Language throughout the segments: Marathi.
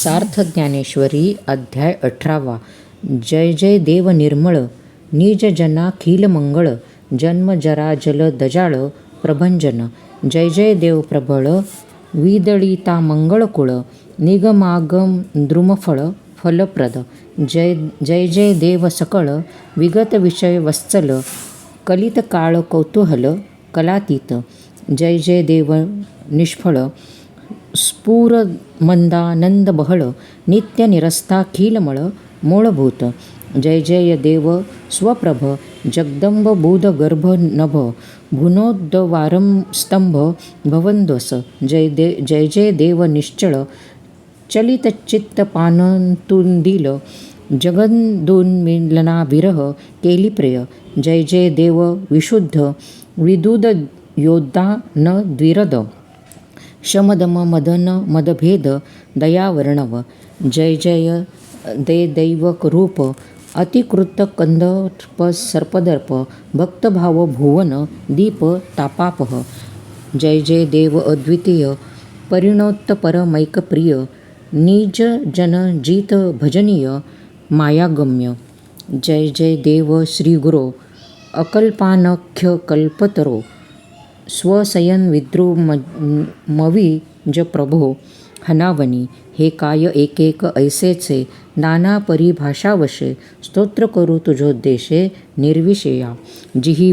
सार्थ ज्ञानेश्वरी अध्याय 18. जय जय देव निर्मळ निज जनाखिल मंगळ जन्म जरा जल दजाळ प्रभंजन. जय जय देव प्रबळ विदळिता मंगळकुळ निगमागम द्रुमफळ फलप्रद. जय जय जय देव सकळ विगत विषय वत्सल कलित काळ कौतूहल कलातीत. जय जय देव निष्फळ स्फुर मंदानंद बहळ नित्य निरस्ताखिलमळ मूळभूत. जय जय देव स्वप्रभ जगदंब बुध गर्भ नभ भुनोद्वारम स्तंभ भवनध्वस. जय जय देव निश्चळ चलितचित्त पानतुंदिल जगदुन्मिलना विरह केली प्रिय. जय जय देव विशुद्ध विदुद योद्धा न द्विरद शमदम मदन मदभेद दयावर्णव. जय जय दे दैवक रूप अतिकृत कंदर्प सर्पदर्प भक्तभाव भुवन दीप तापापह. जय जय देव अद्वितीय परिणोत्तपरमैकप्रिय निज जन जित भजनीय मायागम्य. जय जय देव श्रीगुरो अकल्पानख्य कल्पतरो स्वसयन विद्रुमविज प्रभो हनावनी. हे काय एकेक ऐसेचे नाना परिभाषावशे स्तोत्र करू तुझोद्देशे निर्विशेया. जिही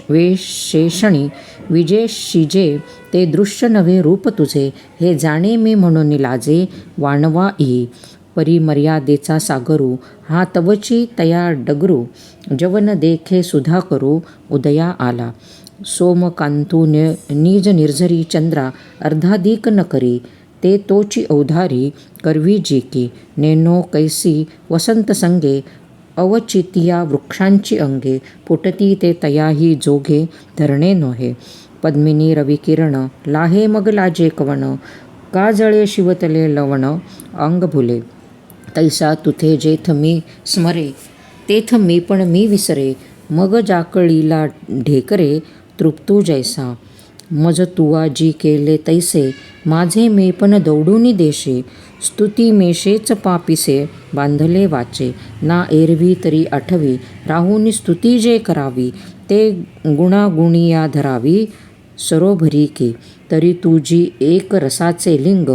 वेशेषणी विजेशिजे ते दृश्य नव्हे रूप तुझे हे जाणे मी म्हणून लाजे वाणवा येई. परिमर्यादेचा सागरू हा तवची तया डगरू जवन देखे सुधा करू उदया आला. सोमकांतू निज निर्झरी चंद्रा अर्धाधिक न करी ते तोची औधारी करवी जी की. नेनो कैसी वसंत संगे अवचितिया वृक्षांची अंगे फुटती ते तयाही जोगे धरणे नोहे. पद्मिनी रविकिरण लाहे मग लाजे कवण का जळे शिवतले लवण अंग भुले. तैसा तुथे जेथ मी स्मरे तेथ मी पण मी विसरे मग जाकळीला ढेकरे तृप्तू जैसा. मज तुवा जी केले तैसे माझे मी पण दौडूनी देशे स्तुती मेशेच पापिसे बांधले वाचे. ना एरवी तरी आठवी राहुनी स्तुती जे करावी ते गुणागुणिया धरावी सरोभरी की. तरी तुझी एक रसाचे लिंग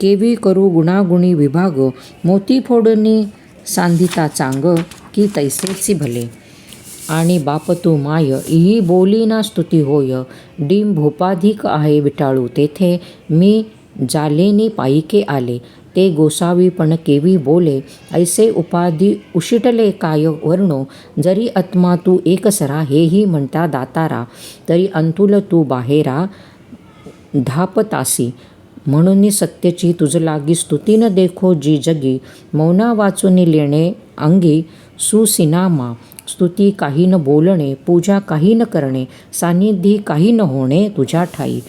केवी करू गुणागुणी विभाग मोती फोडणी सांधिता चांग की तैसेची भले. आणि बाप तू माय ही बोली ना स्तुती होय डीम भूपाधिक आहे विटाळू तेथे मी जालेनी पायिके आले. ते गोसावी पण केवी बोले ऐसे उपाधी उशिटले काय वर्णो. जरी आत्मा तू एकसरा हेही म्हणता दातारा तरी अंतुल तू बाहेरा धापतासी. म्हणून सत्यची तुझ लागी स्तुती न देखो जी जगी मौना वाचूनी लेणे अंगी सुसिनामा. स्तुती काही न बोलणे पूजा काही न करणे सान्निधी काही न होणे तुझ्या ठाई.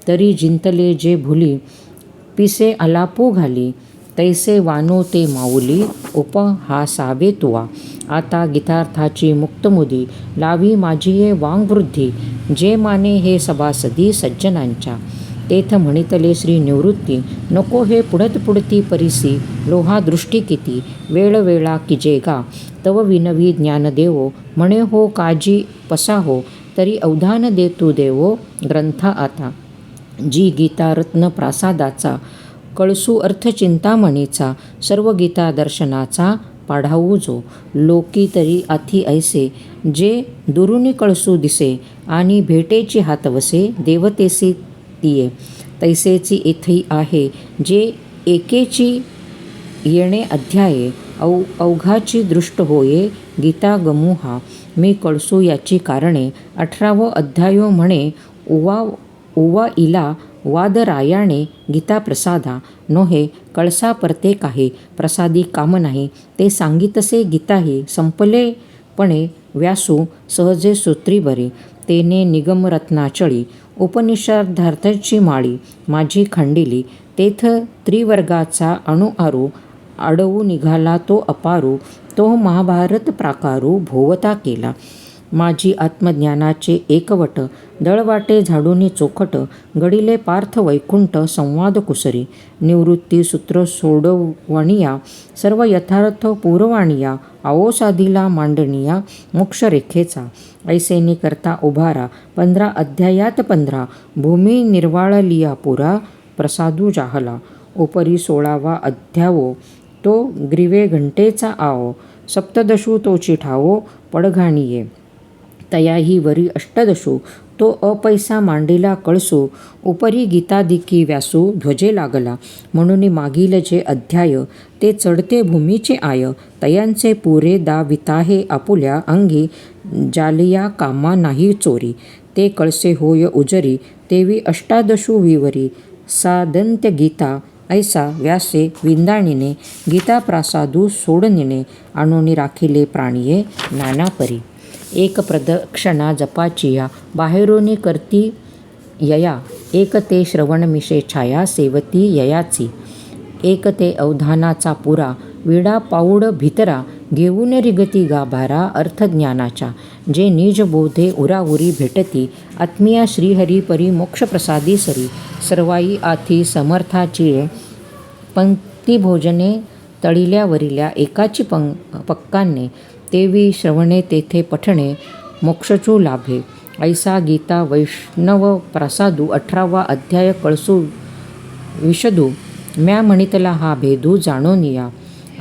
तरी जिंतले जे भुली पिसे आलापू घाली तैसे वानो ते माऊली उपहासावे तुवा. आता गीतार्थाची मुक्तमुदी लावी माझी ये वांगवृद्धी जे माने हे सभासदी सज्जनांच्या. तेथ म्हणितले श्री निवृत्ती नको हे पुढत पुढती परिसी लोहा दृष्टी किती वेळ वेळा किजेगा तव विनवी ज्ञानदेवो म्हणे हो काजी पसाहो तरी अवधान देतू देवो ग्रंथा आता. जी गीता रत्न प्रासादाचा कळसू अर्थ चिंतामणीचा सर्व गीता दर्शनाचा पाढावू जो. लोकी तरी आथी ऐसे जे दुरुनी कळसू दिसे आणि भेटेची हातवसे देवतेसी तिये. तैसेची येथी आहे जे एकेची येणे अध्याये अवघाची दृष्ट होये गीता गमुहा. मी कळसू याची कारणे 18 अध्यायो म्हणे उवा इला वादरायाणे गीता प्रसादा नोहे कळसा परते काही प्रसादी काम नाही ते सांगितसे गीताही संपले पणे व्यासू सहजे सूत्री बरे. तेने निगमरत्नाचळी उपनिषदार्थाची माळी माझी खंडिली तेथ त्रिवर्गाचा अणुआरू अडवू निघाला तो अपारू तो महाभारत प्राकारू भोवता केला. माझी आत्मज्ञानाचे एकवट, दळवाटे झाडूनी चोखट, गडिले पार्थ वैकुंठ संवाद कुसरी, निवृत्ती सूत्र सोडवणिया, सर्व यथार्थ पुरवाणिया, आओ साधिला मांडणिया मोक्षरेखेचा, ऐसेनी करता उभारा 15 अध्यायात 15, भूमी निर्वाळलिया पुरा प्रसादू जाहला, उपरी 16वा अध्यावो, तो ग्रीवे घंटेचा आओ, सप्तदशू तोची ठावो पडघाणिये, तयाही वरी अष्टदशू, तो अपैसा मांडिला कळसू, उपरी गीतादिकी व्यासू ध्वजे लागला, म्हणून मागील जे अध्याय ते चढते भूमीचे आय, तयांचे पुरे दाविताहे आपुल्या अंगी, जालिया कामा नाही चोरी, ते कळसे होय उजरी, तेवी अष्टादशू विवरी, सादंत्य गीता ऐसा व्यासे विंदाणीने, गीता प्रासादू सोडनिने, आणूनी राखिले प्राणिये नानापरी, एक प्रदक्षिणा जपाचिया बाहेरोनी करती यया, एक ते श्रवण मिशे छाया सेवती ययाची, एक ते अवधानाचा पुरा विडा पाऊड भितरा, घेऊन रिगती गाभारा अर्थज्ञानाच्या, जे निज बोधे उराउरी भेटती, आत्मीया श्रीहरी परी मोक्षप्रसादी सरी, सर्वाई आथी समर्थाची पंक्ती भोजने, तळिल्यावरिल्या एकाची पक्काने, तेवी श्रवणे तेथे पठणे मोक्षचू लाभे, ऐसा गीता वैष्णव प्रसादू 18वा अध्याय कळसू विशदू, म्या म्हणितला हा भेदू जाणोनिया,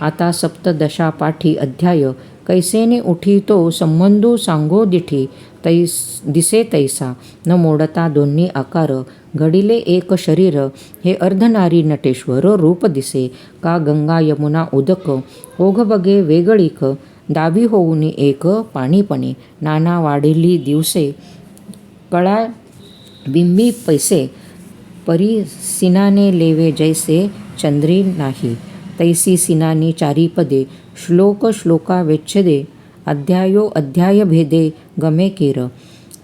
आता सप्तदशा पाठी अध्याय, कैसेने उठी तो संबंधू सांगो दिठी, दिसे तैसा न मोडता दोन्ही आकार, घडिले एक शरीर, हे अर्धनारी नटेश्वर रूप दिसे, का गंगा यमुना उदक, ओघ बगे वेगळीक, दावी होऊनी एक पाणीपणे, नाना वाढिली दिवसे, कळा बिंबी पैसे, परी सिनाने लेवे जैसे चंद्री नाही, तैसी सिनानी चारीपदे, श्लोक श्लोका वेच्छदे, अध्यायो अध्याय भेदे गमे केर,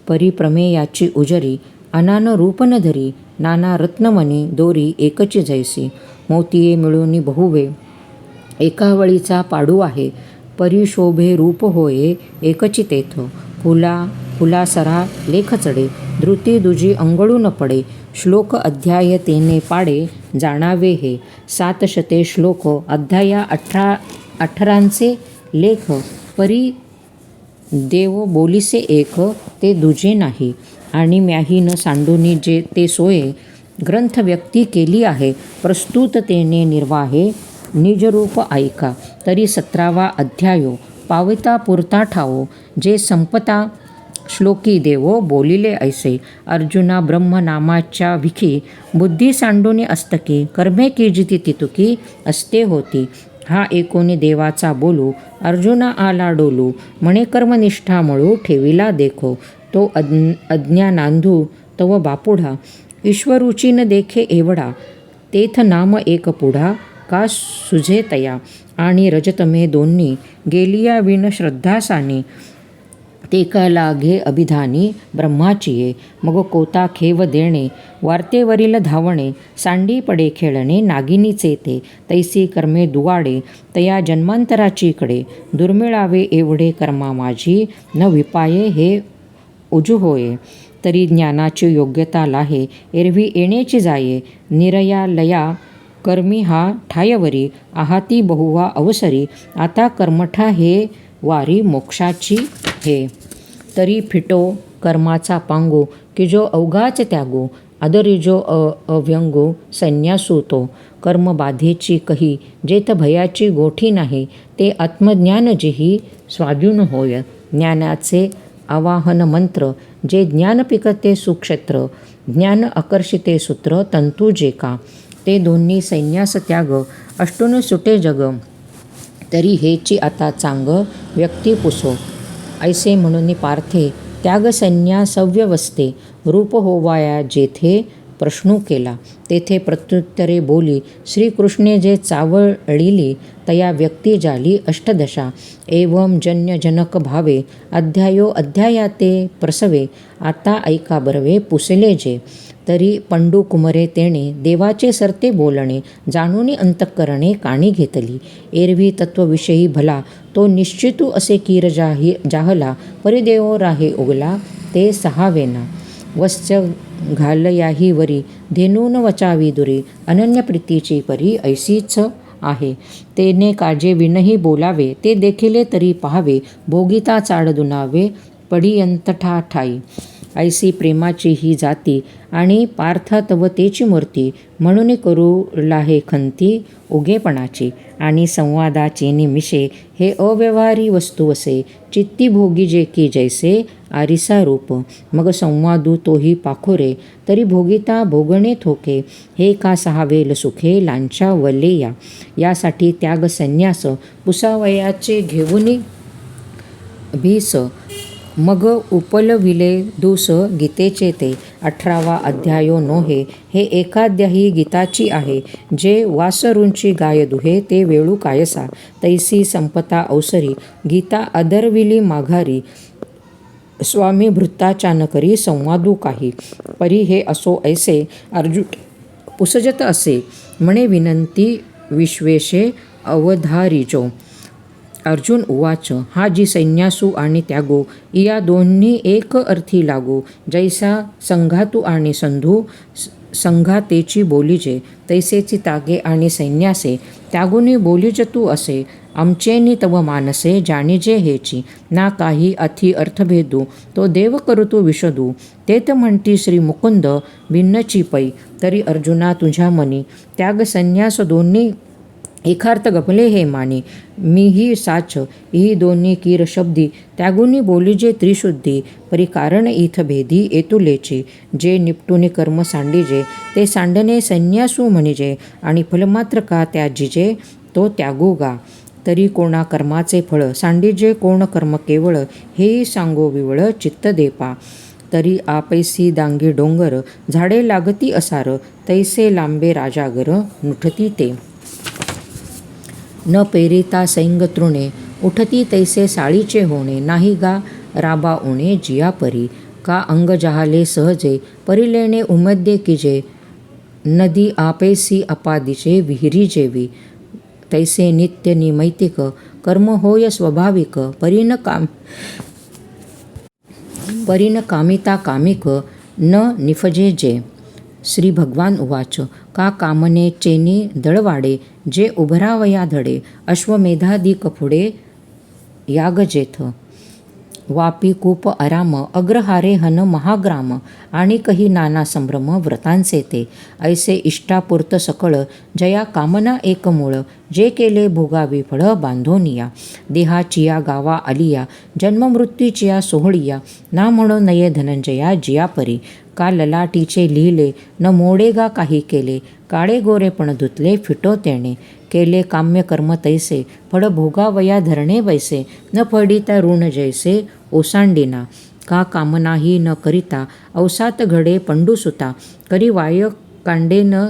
परिप्रमेयाची उजरी, अनान रूप न धरी, नाना रत्नमणी दोरी एकची जैसी, मोतिये मिळूनी बहुवे, एका वळीचा पाडू आहे, परिशोभे रूप होये एकची तेथ, फुलासरा लेख चढे, धृती दुजी अंगळू न पडे, श्लोक अध्याय तेने पाडे जाणावे हे, 700 श्लोक अध्याया 18 लेख, परी देव बोलिसे एक ते दुजे नाही, आणि म्याही न सांडूनी जे ते सोये, ग्रंथ व्यक्ती केली आहे, प्रस्तुत तेने निर्वाहे निजरूप ऐका, तरी 17वा अध्यायो, पाविता पुरता ठावो, जे संपता श्लोकी देवो बोलिले ऐसे, अर्जुना ब्रह्म नामाच्या विखी, बुद्धी सांडूनी अस्तकी, कर्मे कीजिती तितुकी असते होती, हा एकोणी देवाचा बोलू, अर्जुना आला डोलू, म्हणे कर्मनिष्ठा मळू ठेविला देखो, तो अज्ञानांधू तव बापुढा, ईश्वरूची न देखे एवढा, तेथ नाम एक पुढा, का सुझे तया, आणि रजतमे दोन्ही, गेलिया विण श्रद्धासानी, ते का लागे अभिधानी ब्रह्माचिये, मग कोता खेव देणे, वार्तेवरील धावणे, सांडी पडे खेळणे नागिनीचे ते, तैसी कर्मे दुवाडे, तया जन्मांतराची कडे, दुर्मिळावे एवढे कर्मा माझी, न विपाये हे उजू होये, तरी ज्ञानाची योग्यता लाहे, एरवी येण्याची जाये, निरया लया कर्मी हा ठायवरी, आहाती बहुवा अवसरी, आता कर्मठा हे वारी मोक्षाची हे, तरी फिटो कर्माचा पांगो, की जो अवघाच त्यागो, आदरी जो अव्यंगो संन्यासू तो, कर्म बाधेची कही, जेथ भयाची गोठी नाही, ते आत्मज्ञान जेही स्वाधीन होय, ज्ञानाचे आवाहन मंत्र, जे ज्ञान पिकते सुक्षेत्र, ज्ञान आकर्षिते सूत्र तंतू जे का, ते दोन्ही संन्यास त्याग, अष्टून सुटे जग, तरी हेची आता चांग व्यक्ती पुसो, ऐसे म्हणून पार्थे त्याग संन्यासव्यवस्थे, रूप होवाया जेथे प्रश्नू केला, तेथे प्रत्युत्तरे बोली, श्रीकृष्णे जे चावळिली, तया व्यक्ती जाली अष्टदशा, एवं जन्यजनक भावे, अध्यायो अध्यायाते प्रसवे, आता ऐका बरवे पुसले जे, तरी पंडू कुमरे तेणे देवाचे सरते बोलणे जाणूनी अंतःकरणे काणी घेतली. एरवी तत्वविषयी भला तो निश्चितू असे कीर जाहला परिदेवो राहे उगला ते सहावेना. वस्य घालयाही वरी धेनून वचावी दुरी अनन्य प्रीतीची परी ऐसीच आहे. तेने काजे विनही बोलावे ते देखिले तरी पाहावे भोगिता चाड दुनावे पडियंतठा ठाई. ऐसी प्रेमाची ही जाती आणि पार्थातवतेची मूर्ती म्हणून करू लाहे खंती उगेपणाची. आणि संवादाचे निमिषे हे अव्यवहारी वस्तू असे चित्ती भोगी जे की जैसे आरिसा रूप. मग संवादू तोही पाखोरे तरी भोगिता भोगणे थोके. हे का सहावेल सुखे लांछा वलेया. यासाठी त्याग संन्यास पुसावयाचे घेऊनी भीस. मग उपलविले दूस गीतेचे ते 18वा अध्यायो नोहे. हे एकाद्याही गीताची आहे. जे वासरूंची गाय दुहे ते वेळू कायसा. तैसी संपता अवसरी गीता अदरविली माघारी. स्वामी भृत्ताचान करी संवादू काही. परी हे असो ऐसे अर्जुन पुसजत असे म्हणे विनंती विश्वेशे अवधारीजो. अर्जुन उवाच हा जी संन्यासू आणि त्यागो या दोन्ही एक अर्थी लागो. जैसा संघातू आणि संधू संघातेची बोलीजे तैसेची त्यागे आणि संन्यासे त्यागुनी बोलीज तू असे. आमचेनी तव मानसे जाणीजे हेची ना काही अथी अर्थभेदू तो देव करतू विशदू. तेत म्हणती श्री मुकुंद भिन्नची पै. तरी अर्जुना तुझ्या मनी त्याग संन्यास दोन्ही एकार्थ गपले हे मानी. मीही साच ही दोन्ही कीर शब्दी त्यागुनी बोलीजे त्रिशुद्धी. परी कारण इथ भेदी एतुलेची. जे निपटून कर्म सांडीजे ते सांडणे संन्यासू म्हणीजे. आणि फलमात्र का त्याजीजे तो त्यागू गा. तरी कोणा कर्माचे फळ सांडीजे कोण कर्म केवळ हेही सांगो विवळ चित्त देपा. तरी आपैसी दांगी डोंगर झाडे लागती असार तैसे लांबे राजागर नुठती ते. न पेरिता सैंग तृणे उठती तैसे साळीचे होणे. नाही गा राबा उणे जिया परी. का अंग जहाले सहजे परिलेणे उमद्ये कीजे. नदी आपैसी अपादीचे विहिरी जेवी. तैसे नित्य निमैतिक कर्म होय स्वाभाविक. परिन कामिता कामिक न निफजे जे. श्री भगवान उवाच का कामने चेनी दळवाडे जे उभरावया धडे. अश्वमेधादिक पुढे यागजेथ वापी कूप आराम अग्रहारे हन महाग्राम. आणि कही नाना संभ्रम व्रतांचे ते. ऐसे इष्टापूर्त सकळ जया कामना एक मूळ. जे केले भोगावी फळ बांधोनिया. देहाचिया गावा आलिया जन्ममृत्यूचिया सोहळिया. ना म्हणो नये धनंजया जिया परी. का ललाटीचे लिहिले न मोडेगा काही केले. काळे गोरे पण धुतले फिटो तेणे. केले काम्य कर्म तैसे फळ भोगावया धरणे वैसे. न फडिता ऋण जैसे ओसांडीना. का कामनाही न करिता अवसात घडे पंडूसुता. करी वाय कांडे न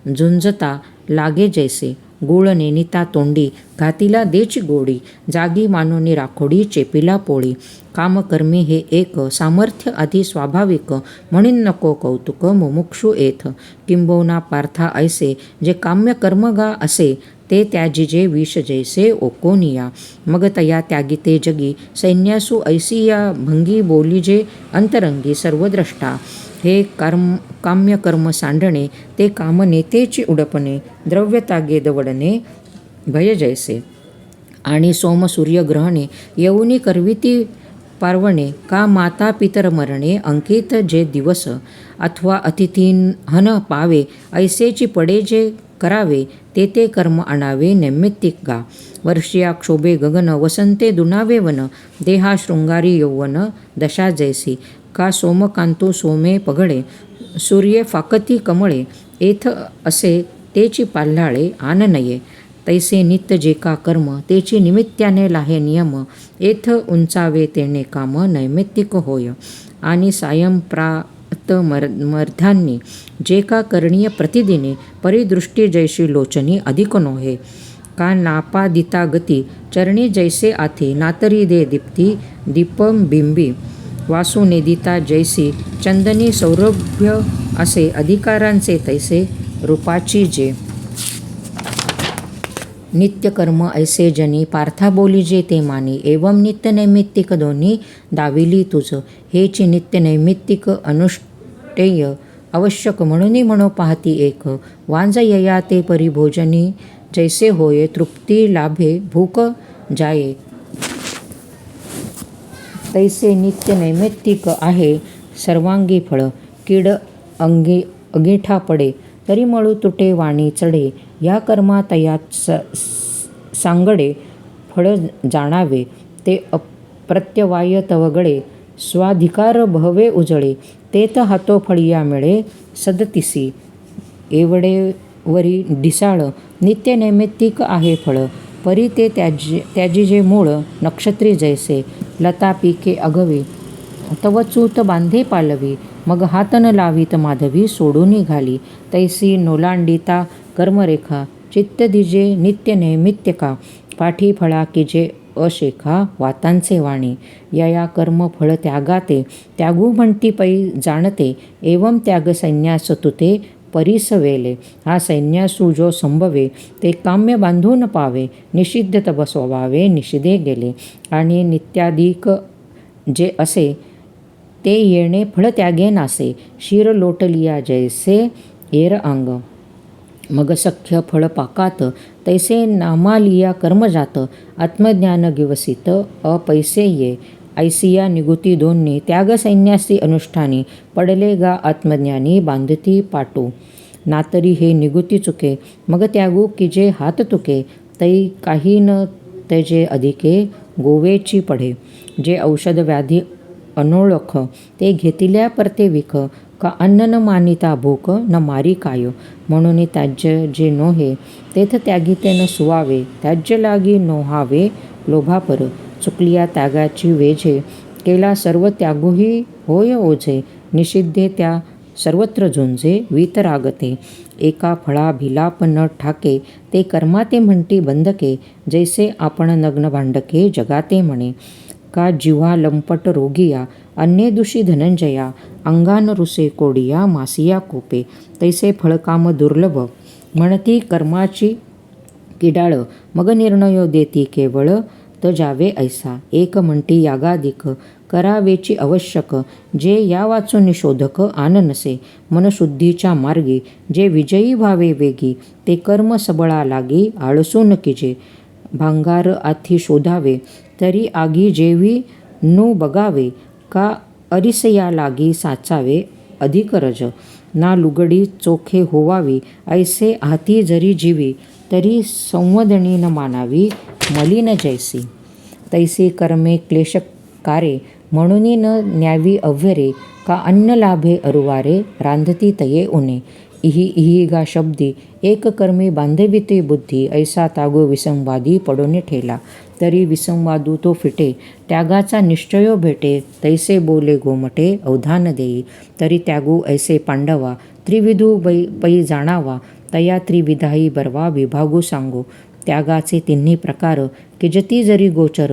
झुंजता लागे जैसे. गुळ नेनिता तोंडी घातीला देची गोडी. जागी मानोनी राखोडी चेपिला पोळी. कामकर्मी हे एक सामर्थ्य आधी स्वाभाविक. म्हणून नको कौतुक मुमुक्षू येथ. किंबहुना पार्था ऐसे जे काम्य कर्म गा असे ते त्याजीजे विष जैसे ओकोनिया. मग तया त्यागिते जगी संन्यासू ऐसी या भंगी बोलीजे अंतरंगी सर्वद्रष्टा. हे काम्यकर्म सांडणे ते कामनेतेची उडपणे. द्रव्य तागे दवडणे भय जैसे. आणि सोम सूर्यग्रहणे येऊनी करविती पार्वणे. का माता पितर मरणे अंकित जे दिवस. अथवा अतिथीन हन पावे ऐसेची पडे जे करावे. ते कर्म आणावे नैमित्तिक गा. वर्षिया क्षोभे गगन वसंते दुनावे वन. देहा शृंगारी यौवन दशा जैसी. का सोमकांतो सोमे पगळे सूर्ये फाकती कमळे. एथ असे तेची पाल्हाळे आन नये. तैसे नित्य जे का कर्म तेची निमित्त्याने लाहे नियम. एथ उंचावे तेणे काम नैमित्तिक होय. आणि सायंप्रात मध्यान्नी जे का करणीय प्रतिदिने परिदृष्टी जैशी लोचनी अधिक नोहे. का नापादिता गती चरणी जैसे आथे नातरी दे दीप्ती दीपम बिंबी. वासुनेदिता जैसी चंदनी सौरभ्य असे अधिकारांचे तैसे रूपाची जे नित्यकर्म ऐसे जनी पार्था बोलिजे ते मानी एवं नित्यनैमित्तिक दोन्ही दाविली तुझ हेची नित्यनैमित्तिक अनुष्ठेय आवश्यक म्हणून म्हणो पाहती एक वांज यया ते परिभोजनी जैसे होय तृप्ती लाभे भूक जाये तैसे नित्यनैमित्तिक आहे सर्वांगी फळ कीड अंगीठा पडे तरी मळू तुटे वाणी चढे या कर्मा तयात सांगडे फळ जाणावे ते अप्रत्यवाय तवगळे स्वाधिकार बहवे उजळे तेथ हातो फळिया मिळे सदतिसी एवढेवरी ढिसाळ नित्यनैमित्तिक आहे फळ परी ते त्याजी जे मूळ नक्षत्री जैसे लता पिके अगवी तव चूत बांधे पालवी मग हात न लावीत माधवी सोडून घाली तैसी नोलांडिता कर्मरेखा चित्त दिजे नित्य नैमित्तिका पाठी फळा की जे अशेखा वातांचे वाणी या कर्म फळ त्यागाते त्यागू म्हणती पै जाणते एवं त्याग सैन्यास तुते परिसवेले हा सैन्यासू जो संभवे ते काम्य बांधून पावे निषिद्ध तब स्वभावे निषिधे गेले आणि नित्याधिक जे असे ते येणे फळ त्यागे नासे शिर लोटलिया जैसे एर अंग मग सख्य फळ पाकात तैसे नामालिया कर्मजात आत्मज्ञान गिवसित अपैसे ये ऐसिया निगुती दोन्ही त्याग सैन्यासी अनुष्ठानी पडले गा आत्मज्ञानी बांधती पाटू नातरी हे निगुती चुके मग त्यागू की जे हात तुके तै काही न तैजे अधिके गोवेची पडे जे औषध व्याधी अनोळख ते घेतिल्या परते विख का अन्न न मानिता भूक न मारी काय म्हणून त्याज्य जे नोहे तेथ त्यागिते न सुवावे त्याज्य लागी नोहावे लोभापर चुकलिया त्यागाची वेझे केला सर्व त्यागोही होय ओझे निषिद्धे त्या सर्वत्र झुंजे वीतरागते एका फळा भिलाप न ठाके ते कर्माते म्हणती बंधके जैसे आपण नग्न भांडके जगाते म्हणे का जिव्हा लंपट रोगिया अन्ये दुषी धनंजया अंगान रुसे कोडिया मासिया कोपे तैसे फळकाम दुर्लभ म्हणती कर्माची किडाळ मग निर्णय देती केवळ त जावे ऐसा एक म्हणती यागाधिक करावेची आवश्यक जे या वाचून शोधक आन नसे मनशुद्धीच्या मार्गी जे विजयी व्हावे वेगी ते कर्म सबळा लागी आळसून किजे भांगार आथी शोधावे तरी आगी जेवी नु बगावे का अरिसया लागी साचावे अधिक रज ना लुगडी चोखे होवावी ऐसे हाती जरी जीवी तरी संवदनी न मानावी मलिन जैसी तैसी कर्मे क्लेशकारे म्हणून न न्यावी अव्यरे का अन्न लाभे अरुवारे रांधती तये उने इही गा शब्दी एक कर्मी बांधविते बुद्धी ऐसा तागो विसंवादी पडोने ठेला तरी विसंवादू तो फिटे त्यागाचा निश्चयो भेटे तैसे बोले गोमटे अवधान देई तरी त्यागू ऐसे पांडवा त्रिविधू पै जाणावा तया त्रिविधाई बरवा विभागू सांगू त्यागाचे तिन्ही प्रकार किजती जरी गोचर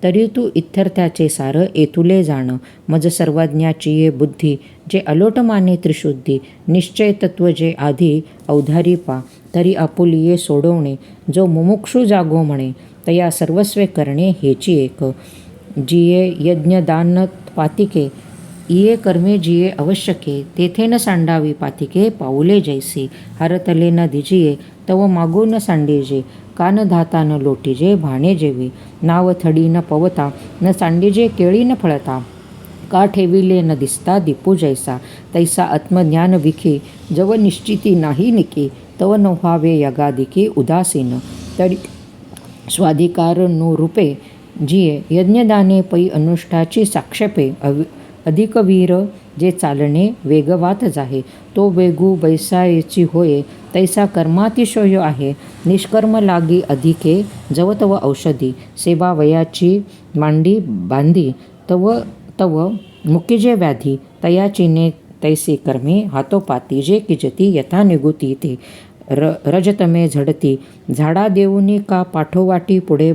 तरी तू इत्थर्थ्याचे सार एतुले जाण मज सर्वज्ञाची ये बुद्धी जे अलोट माने त्रिशुद्धी निश्चय तत्व जे आधी अवधारी पा तरी आपुलिये सोडवणे जो मुमुक्षू जागो म्हणे तया सर्वस्वे करणे हेची एक जिये यज्ञदान पातिके इये कर्मे जिये आवश्यके तेथे न सांडावी पातिके पाऊले जैसी हरतले न दिजिये तव मागू न सांडीजे कान धाता न लोटीजे भाणे जेवी नाव थडी न पवता न सांडीजे केळी न फळता का ठेविले न दिसता दीपू जैसा तैसा आत्मज्ञान विखी जव निश्चिती नाही निकी तव न व्हावे यगादिकी उदासीन तरी स्वाधिकार नो रूपे जिये यज्ञदाने पै अनुष्ठाची साक्षेपे अधिक वीर जे चालणे वेगवात जाहे तो वेगू बैसायची होय तैसा कर्मातिशय आहे निष्कर्म लागी अधिके जव तव औषधी सेवा वयाची मांडी बांधी तव मुकीजे व्याधी तयाचीने तैसे कर्मे हातोपाती जे किजती यथा निगुती ते रजतमे झडती झाडा देऊनी का पाठोवाटी पुढे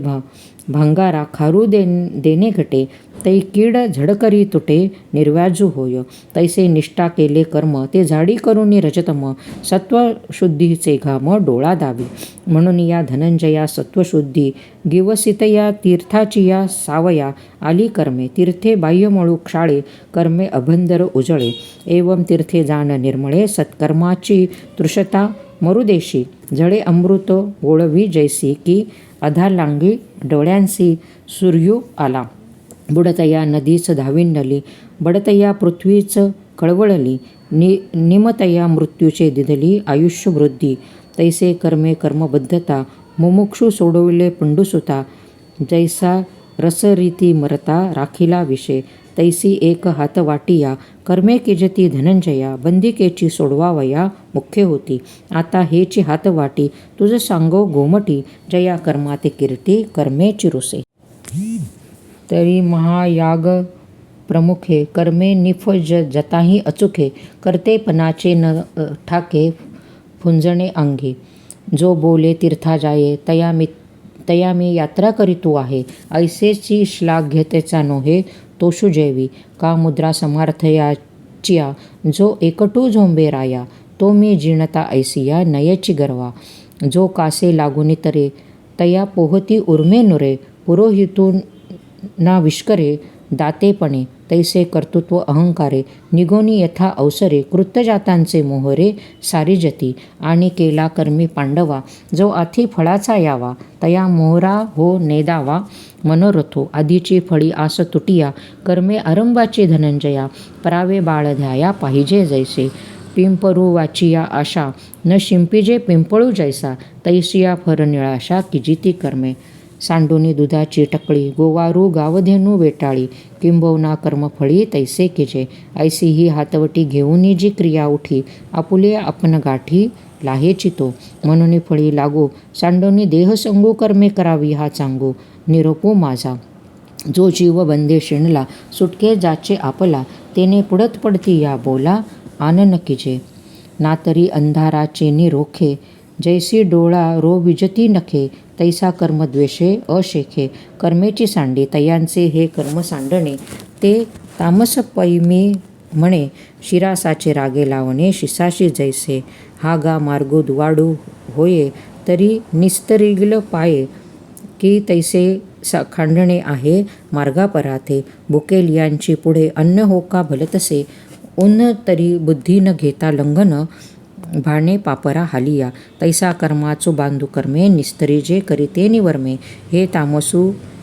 भांगारा खारू देणे घटे, तै कीड झडकरी तुटे निर्व्याजू होय. तैसे निष्ठा केले कर्म, ते झाडी करुनी रजतम, सत्वशुद्धीचे घाम डोळा दावी. म्हणून या धनंजया सत्वशुद्धी गिवसितया तीर्थाचिया सावया आली कर्मे. तीर्थे बाह्यमळू क्षाळे, कर्मे अभंदर उजळे. एवं तीर्थे जाण निर्मळे, सत्कर्माची तृषता मरुदेशी. जळे अमृत ओळवी जैसी, की अधालांगी डोळ्यांसी सूर्यू आला. बुडतया नदीच धाविंडली, बडतया पृथ्वीच कळवळली. निमतया मृत्यूचे दिधली आयुष्यवृद्धी. तैसे कर्मे कर्मबद्धता, मुमुक्षू सोडविले पंडुसुता. जैसा रसरीती मरता, राखिला विषय. तैसी एक हात वाटिया, कर्मे किजती धनंजया. बंदिकेची सोडवावया मुख्य होती. आता हेची हात वाटी, तुझ सांगो गोमटी. जया कर्माते कीर्ती, कर्मे चिरुसे. तरी महायाग प्रमुखे, कर्मे निफज जताही अचुके. करतेपणाचे न ठाके, फुंजणे अंगी. जो बोले तीर्था जाये, तया मी यात्रा करीतू आहे. ऐसेची श्लाघ्यतेचा नोहे, तोषु जैवी. का मुद्रा समार्थयाचिया, जो एकटू झोंबे राया. तो मी जीर्णता ऐसिया, नयेची गर्वा. जो कासे लागुनी तरे, तया पोहती उर्मे नुरे. पुरोहितू ना विष्करे, दातेपणे. तैसे कर्तृत्व अहंकारे, निगोनी यथा अवसरे. कृत्यजातांचे मोहरे, सारिजती. आणि केला कर्मी पांडवा, जो आथी फळाचा यावा. तया मोहरा हो नेदावा मनोरथो. आधीची फळी आस तुटिया, कर्मे आरंभाची धनंजया. परावे बाळ ध्याया, पाहिजे जैसे. पिंपरू वाचिया आशा, न शिंपिजे पिंपळू जैसा. तैसिया फर निळाशा, किजिती कर्मे. सांडुनी दुधाची टकळी, गोवारू गावधेनू वेटाळी. किंबहुना कर्मफळी तैसे किजे. ऐसी ही हातवटी घेऊनी जी क्रिया उठी. आपुले आपण गाठी लाहेची तो. म्हणून फळी लागू, सांडोनी देह संगू. कर्मे करावी हा चांगू, निरोपू माझा. जो जीव बंदे शिणला, सुटके जाचे आपला. तेने पुढत पडती या बोला, आनन किजे. नातरी अंधाराचे निरोखे, जैसी डोळा रो विजती नखे. तैसा कर्मद्वेषे अशेखे, कर्मेची सांडी. तयांचे हे कर्म सांडणे, ते तामस पैमी म्हणे. शिरासाचे रागे लावणे, शिसाशी जैसे. हा गा मार्गो दुवाडू होये, तरी निस्तरिगल पाये. की तैसे खांडणे आहे मार्गापराथे. भुकेल यांची पुढे अन्न हो का भलतसे. उन्न तरी बुद्धी न घेता लंघन, भाणे पापरा हालिया. तैसा कर्माचो बांधू कर्मे, निस्तरी जे करीते निवर्मे. हे तामसू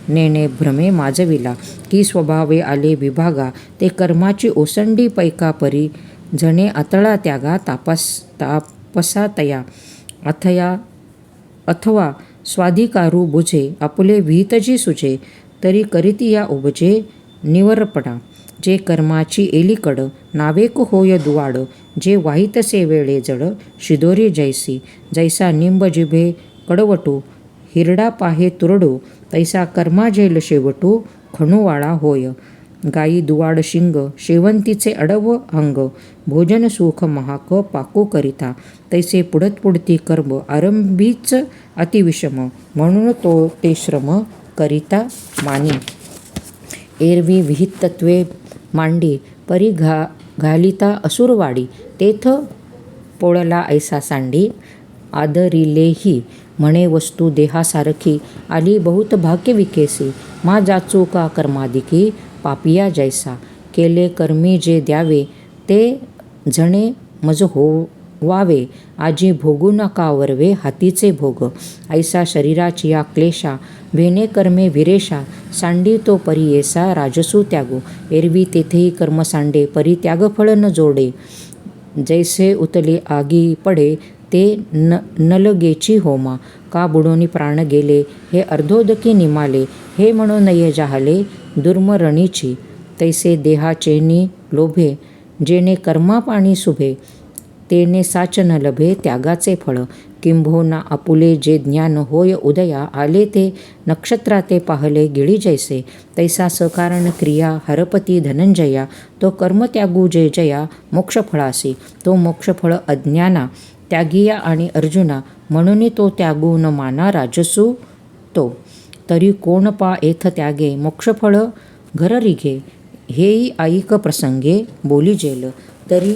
नेणे भ्रमे माजविला, की स्वभावे आले विभागा. ते कर्माची ओसंडी पैका परी, जणे आतळा त्यागा. तापसा तया अथवा स्वाधिकारू बुझे. आपुले विहितजी सुजे, तरी करीतिया उपजे निवरपणा. जे कर्माची एलीकड, नावेक होय दुवाड. जे वाहितसे वेळे जड, शिदोरी जैसी. जैसा निंब जिभे कडवटू, हिरडा पाहे तुरडू. तैसा कर्मा झेल शेवटू, खणूवाळा होय. गायी दुवाड शिंग, शेवंतीचे अडव अंग. भोजन सुख महाक, पाकू करिता. तैसे पुढत पुढती कर्म, आरंभीच अतिविषम. म्हणून ते श्रम करिता मानी. एरवी विहित तत्वे मांडी, परी घालिता असुरवाडी. तेथ पोळला ऐसा सांडी, आदरिलेही. म्हणे वस्तू देहासारखी, आली बहुत भाग्य विकेसी. मा जाचू का कर्मादिकी, पापिया जैसा. केले कर्मी जे द्यावे, ते जणे मज होवावे. आजी भोगू नका वरवे, हातीचे भोग. ऐसा शरीराची या क्लेशा, भेने कर्मे विरेशा. सांडी तो परियेसा, राजसू त्यागो. एरवी तेथेही कर्म सांडे, परी त्यागफळ न जोडे. जैसे उतले आगी पडे, ते नलगेची होमा. का बुडोनी प्राण गेले, हे अर्धोदकी निमाले. हे म्हणून ये जाहले दुर्मरणीची. तैसे देहाचेनी लोभे, जेणे कर्मा पाणी सुभे. तेने साच न लभे त्यागाचे फळ. किंबहुना आपुले जे ज्ञान होय उदया, आले ते नक्षत्राते पाहले गिळी जैसे. तैसा सकारण क्रिया हरपती धनंजया. तो कर्म त्यागू जे जया, मोक्षफळासी. तो मोक्षफळ अज्ञाना त्यागिया आणि अर्जुना. म्हणून तो त्यागू न माना राजसू तो. तरी कोण पा एथ त्यागे मोक्षफळ घर रिघे. हेई ऐक प्रसंगे बोली जेल. तरी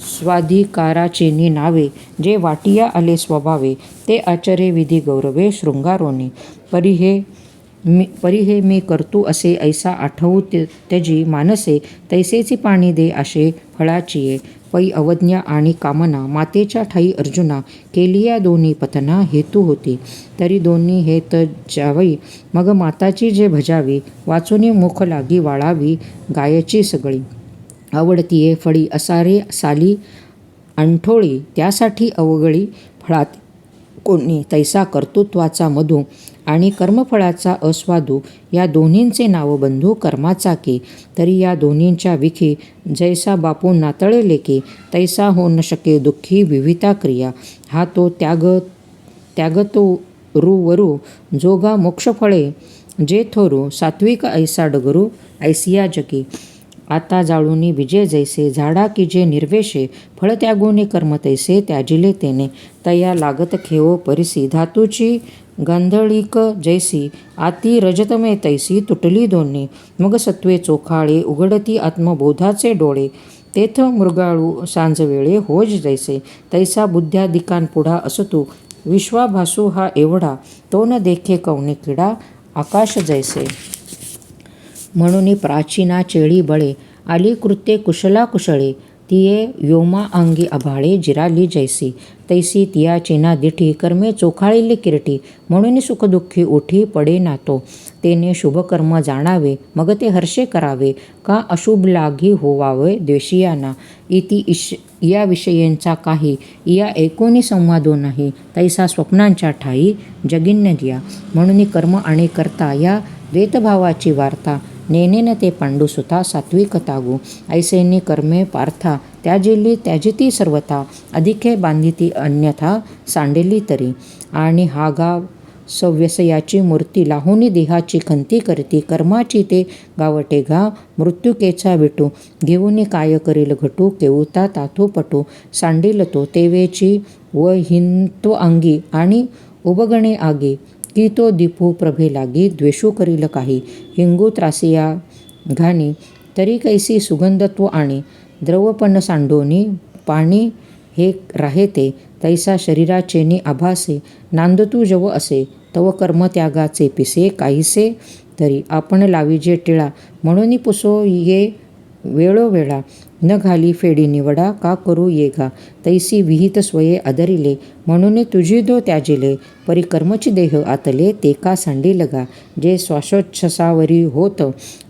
स्वाधिकाराचेनी नावे जे वाटिया आले स्वभावे. ते आचरे विधी गौरवे शृंगारोनी. परी हे मी करतू असे ऐसा आठवू त्यजी मानसे. तैसेची पाणी दे आशे फळाचिये. पै अवज्ञा आणि कामना मातेच्या ठाई अर्जुना. केलिया दोन्ही पतना हेतू होती. तरी दोन्ही हेत जावई मग माताची जे भजावी. वाचुनी मुख लागी वाळावी गायची सगळी. आवडतीये फळी असारे साली अंठोळी. त्यासाठी अवगळी फळात कोणी. तैसा कर्तृत्वाचा मधू आणि कर्मफळाचा अस्वादू. या दोन्हींचे नाव बंधू कर्माचा की. तरी या दोन्हींच्या विखी जैसा बापू नातळे लेकी. तैसा हो न शके दुःखी विविता क्रिया. हा तो त्यागतो रुवरू जोगा मोक्षफळे जे थोरू. सात्विक ऐसा डगरू ऐसिया जगी. आता जाळूनी विजय जैसे झाडा की जे निर्वेशे. फळ त्यागोने कर्म तैसे त्याजिले तेने. तया लागत खेव परिसी धातूची गांधळीक जैसी. आती रजतमे तैसी तुटली दोन्ही. मग सत्वे चोखाळे उघडती आत्मबोधाचे डोळे. तेथ मृगाळू सांजवेळे होज जैसे. तैसा बुद्ध्यादिकांपुढा असतू विश्वाभासू हा एवढा. तो न देखे कवने किडा आकाश जैसे. म्हणून प्राचीना चेळी बळे आली कृत्ये कुशला कुशळे. तिये व्योमा अंगी आभाळे जिराली जैसी. तैसी तिया चिना दिठी कर्मे चोखाळिली किरटी. म्हणून सुखदुःखी उठी पडे नातो. तेने शुभकर्म जाणावे मग ते हर्षे करावे. का अशुभ लागी होवावे द्वेषियांना. इति या विषयींचा काही या ऐकोनी संवादो नाही. तैसा स्वप्नांच्या ठाई जगिन्य दिया. म्हणून कर्म आणि कर्ता या द्वैतभावाची वार्ता. नेनेन ते पांडुसुता सात्विक तागू. ऐसेनी कर्मे पार्था त्याजिली त्याजिती सर्वथा. अधिके बांधिती अन्यथा सांडेली तरी. आणि हा गाव सव्यसयाची मूर्ती लाहोनी देहाची खंती करती. कर्माची ते गावटे घा मृत्युकेचा विटू. घेऊनी काय करील घटू केऊता ताथू पटू. सांडील तो तेवेची व हिंत्व अंगी आणि उबगणे आगी. की तो दीपू प्रभे लागी द्वेषू करील काही. हिंगू त्रासिया घाणी तरी कैसी सुगंधत्व आणि. द्रवपण सांडोनी पाणी हे राहेते. तैसा शरीराचेनी आभासे नांदतू जव असे. तव कर्मत्यागाचे पिसे काहीसे तरी. आपण लावीजे टिळा म्हणून पुसो ये वेळोवेळा. न घाली फेडी निवडा का करू येगा. तैसी विहित स्वये आदरिले म्हणून तुझी दो त्याजिले. परी कर्मची देह आतले ते का सांडी लगा. जे श्वासोच्छ्वासावरी होत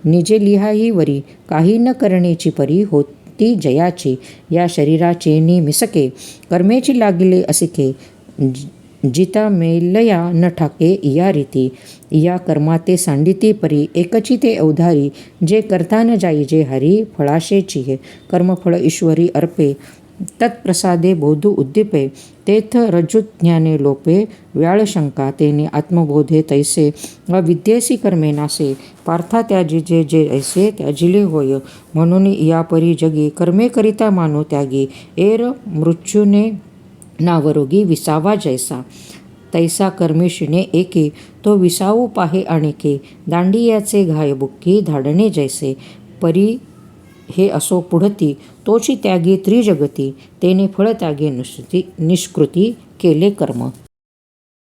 निजे लिहाही वरी. काही न करणेची परी होती जयाची. या शरीराचेनी मिसके कर्मेची लागिले असिके. जिता मेलया न ठाके या रीती. या कर्माते सांडिती परी एकची ते अवधारी. जे करता न जाईजे हरी फळाशेची. कर्मफळ ईश्वरी अर्पे तत्प्रसादे बोधू उद्दीपे. तेथ रज्जुज्ञाने लोपे व्याळ शंका. तेने आत्मबोधे तैसे अविद्येसी कर्मे नासे. पार्था त्याजिजे जे ऐसे त्याजिले होय. म्हणून या परी जगी कर्मे करिता मानो त्यागी. एर मृत्यूने नावरोगी विसावा जैसा. तैसा कर्मेशिणे एके तो विसावू पाहे आणिके. दांडियाचे घाय बुक्की धाडणे जैसे. परी हे असो पुढती तोची त्यागी त्रिजगती. तेने फळ त्यागे निष्कृती केले कर्म.